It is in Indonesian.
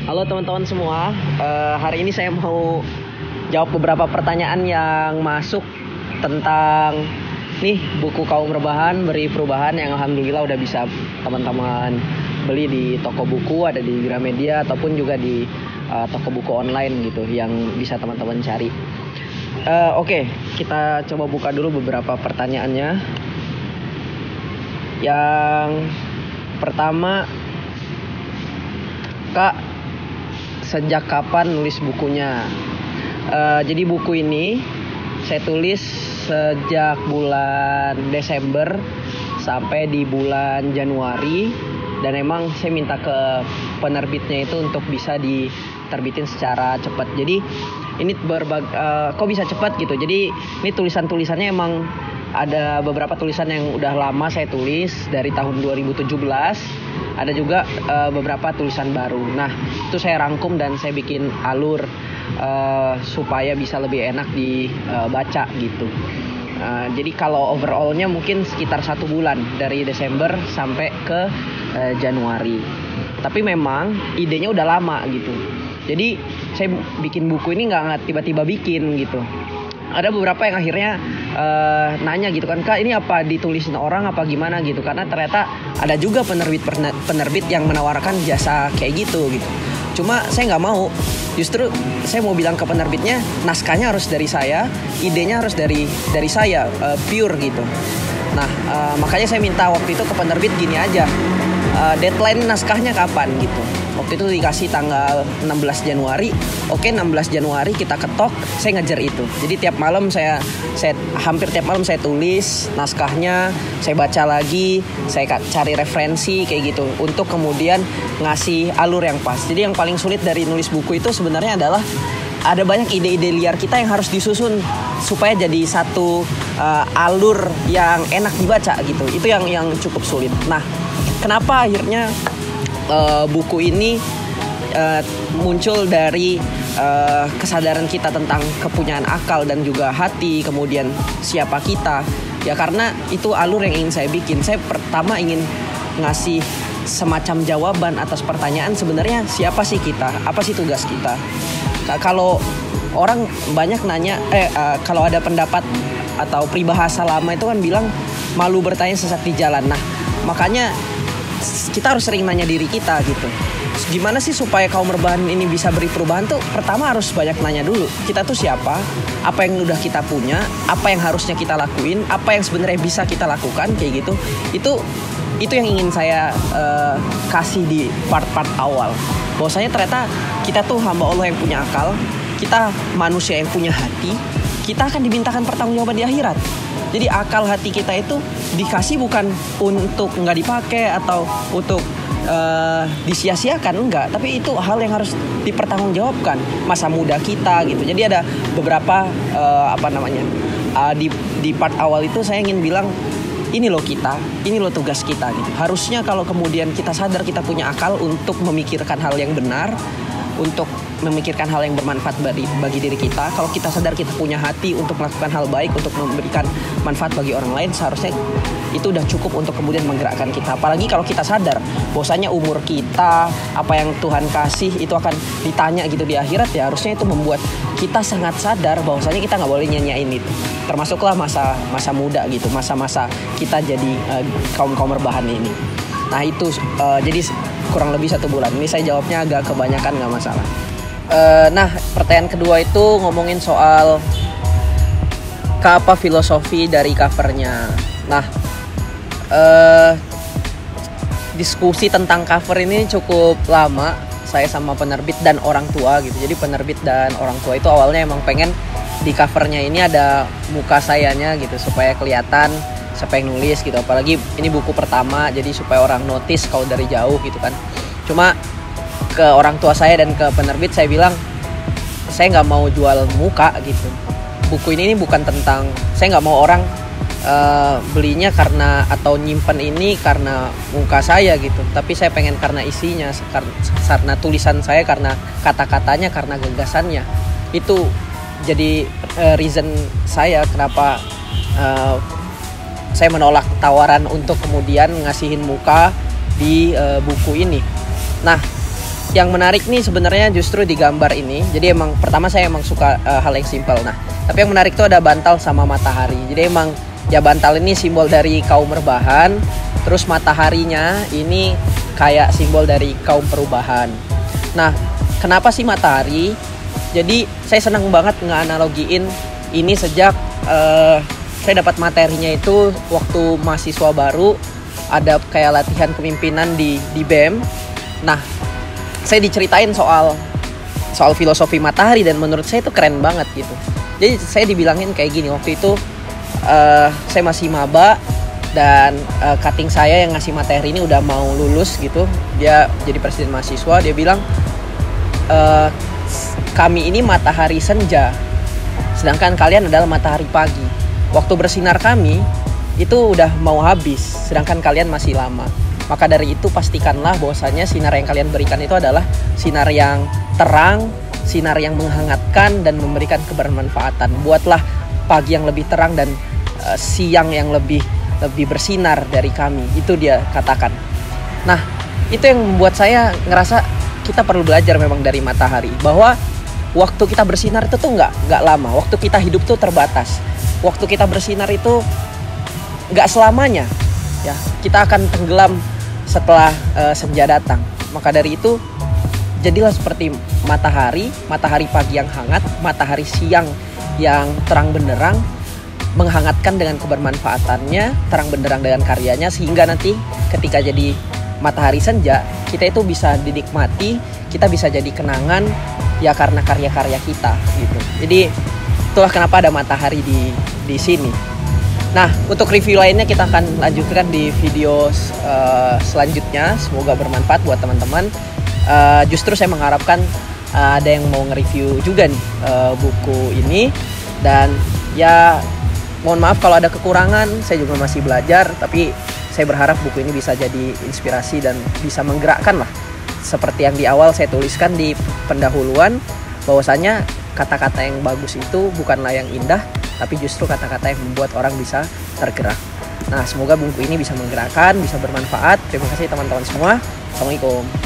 Halo teman-teman semua, hari ini saya mau jawab beberapa pertanyaan yang masuk tentang nih buku Kaum Rebahan Beri Perubahan yang alhamdulillah udah bisa teman-teman beli di toko buku, ada di Gramedia ataupun juga di toko buku online gitu yang bisa teman-teman cari. Oke, kita coba buka dulu beberapa pertanyaannya. Yang pertama, Kak, sejak kapan nulis bukunya? Jadi buku ini saya tulis sejak bulan Desember sampai di bulan Januari, dan emang saya minta ke penerbitnya itu untuk bisa diterbitin secara cepat. Jadi ini kok bisa cepat gitu. Jadi ini tulisannya emang ada beberapa tulisan yang udah lama saya tulis dari tahun 2017. Ada juga beberapa tulisan baru. Nah, itu saya rangkum dan saya bikin alur supaya bisa lebih enak dibaca gitu. Jadi kalau overallnya mungkin sekitar 1 bulan dari Desember sampai ke Januari. Tapi memang idenya udah lama gitu. Jadi saya bikin buku ini nggak tiba-tiba bikin gitu. Ada beberapa yang akhirnya nanya gitu kan, Kak ini apa ditulisin orang apa gimana gitu, karena ternyata ada juga penerbit yang menawarkan jasa kayak gitu. Cuma saya nggak mau, justru saya mau bilang ke penerbitnya naskahnya harus dari saya, idenya harus dari saya, pure gitu. Nah makanya saya minta waktu itu ke penerbit gini aja, deadline naskahnya kapan gitu. Waktu itu dikasih tanggal 16 Januari. Oke, 16 Januari kita ketok, saya ngejar itu. Jadi tiap malam saya hampir tiap malam saya tulis naskahnya, saya baca lagi, saya cari referensi kayak gitu untuk kemudian ngasih alur yang pas. Jadi yang paling sulit dari nulis buku itu sebenarnya adalah ada banyak ide-ide liar kita yang harus disusun supaya jadi satu alur yang enak dibaca gitu. Itu yang cukup sulit. Nah, kenapa akhirnya buku ini muncul dari kesadaran kita tentang kepunyaan akal dan juga hati, kemudian siapa kita. Ya karena itu alur yang ingin saya bikin. Saya pertama ingin ngasih semacam jawaban atas pertanyaan sebenarnya siapa sih kita, apa sih tugas kita. Kalau orang banyak nanya, kalau ada pendapat atau peribahasa lama itu kan bilang malu bertanya sesat di jalan. Nah makanya kita harus sering nanya diri kita gitu. Gimana sih supaya kaum rebahan ini bisa beri perubahan tuh? Pertama harus banyak nanya dulu. Kita tuh siapa? Apa yang udah kita punya? Apa yang harusnya kita lakuin? Apa yang sebenarnya bisa kita lakukan? Kayak gitu. Itu yang ingin saya kasih di part-part awal. Bahwasanya ternyata kita tuh hamba Allah yang punya akal. Kita manusia yang punya hati. Kita akan dimintakan pertanggungjawaban di akhirat. Jadi akal hati kita itu dikasih bukan untuk nggak dipakai atau untuk disia-siakan, enggak. Tapi itu hal yang harus dipertanggungjawabkan. Masa muda kita gitu. Jadi ada beberapa di part awal itu saya ingin bilang ini loh kita, ini loh tugas kita gitu. Harusnya kalau kemudian kita sadar kita punya akal untuk memikirkan hal yang benar, untuk memikirkan hal yang bermanfaat bagi diri kita. Kalau kita sadar kita punya hati untuk melakukan hal baik, untuk memberikan manfaat bagi orang lain, seharusnya itu udah cukup untuk kemudian menggerakkan kita. Apalagi kalau kita sadar bahwasanya umur kita, apa yang Tuhan kasih itu akan ditanya gitu di akhirat, ya harusnya itu membuat kita sangat sadar bahwasanya kita nggak boleh nyanyain itu. Termasuklah masa muda gitu, masa-masa kita jadi kaum rebahan ini. Nah itu jadi kurang lebih 1 bulan. Ini saya jawabnya agak kebanyakan, nggak masalah. Nah pertanyaan kedua itu ngomongin soal apa filosofi dari covernya. Nah diskusi tentang cover ini cukup lama saya sama penerbit dan orang tua gitu. Jadi penerbit dan orang tua itu awalnya emang pengen di covernya ini ada muka sayanya gitu supaya kelihatan siapa yang nulis gitu. Apalagi ini buku pertama, jadi supaya orang notice kalau dari jauh gitu kan. Cuma ke orang tua saya dan ke penerbit saya bilang saya nggak mau jual muka gitu. Buku ini bukan tentang, saya nggak mau orang belinya karena atau nyimpen ini karena muka saya gitu. Tapi saya pengen karena isinya, karena tulisan saya, karena kata-katanya, karena gagasannya. Itu jadi reason saya kenapa saya menolak tawaran untuk kemudian ngasihin muka di buku ini. Nah, yang menarik nih sebenarnya justru di gambar ini. Jadi emang pertama saya emang suka hal yang simpel. Nah, tapi yang menarik tuh ada bantal sama matahari. Jadi emang ya bantal ini simbol dari kaum rebahan, terus mataharinya ini kayak simbol dari kaum perubahan. Nah, kenapa sih matahari? Jadi saya senang banget ngeanalogiin ini sejak saya dapat materinya itu waktu mahasiswa baru, ada kayak latihan kepemimpinan di BEM. Nah, saya diceritain soal filosofi matahari dan menurut saya itu keren banget gitu. Jadi saya dibilangin kayak gini, waktu itu saya masih maba dan cutting saya yang ngasih materi ini udah mau lulus gitu. Dia jadi presiden mahasiswa, dia bilang kami ini matahari senja, sedangkan kalian adalah matahari pagi. Waktu bersinar kami itu udah mau habis, sedangkan kalian masih lama. Maka dari itu pastikanlah bahwasanya sinar yang kalian berikan itu adalah sinar yang terang, sinar yang menghangatkan dan memberikan kebermanfaatan. Buatlah pagi yang lebih terang dan siang yang lebih bersinar dari kami. Itu dia katakan. Nah, itu yang membuat saya ngerasa kita perlu belajar memang dari matahari, bahwa waktu kita bersinar itu tuh nggak lama. Waktu kita hidup tuh terbatas. Waktu kita bersinar itu nggak selamanya. Ya, kita akan tenggelam setelah senja datang. Maka dari itu, jadilah seperti matahari pagi yang hangat, matahari siang yang terang benderang, menghangatkan dengan kebermanfaatannya, terang benderang dengan karyanya, sehingga nanti ketika jadi matahari senja, kita itu bisa dinikmati, kita bisa jadi kenangan ya karena karya-karya kita gitu. Jadi itulah kenapa ada matahari di sini. Nah, untuk review lainnya kita akan lanjutkan di video selanjutnya. Semoga bermanfaat buat teman-teman. Justru saya mengharapkan ada yang mau nge-review juga nih buku ini. Dan ya mohon maaf kalau ada kekurangan, saya juga masih belajar. Tapi saya berharap buku ini bisa jadi inspirasi dan bisa menggerakkan lah. Seperti yang di awal saya tuliskan di pendahuluan, bahwasanya kata-kata yang bagus itu bukanlah yang indah, tapi justru kata-kata yang membuat orang bisa tergerak. Nah, semoga buku ini bisa menggerakkan, bisa bermanfaat. Terima kasih teman-teman semua. Assalamualaikum.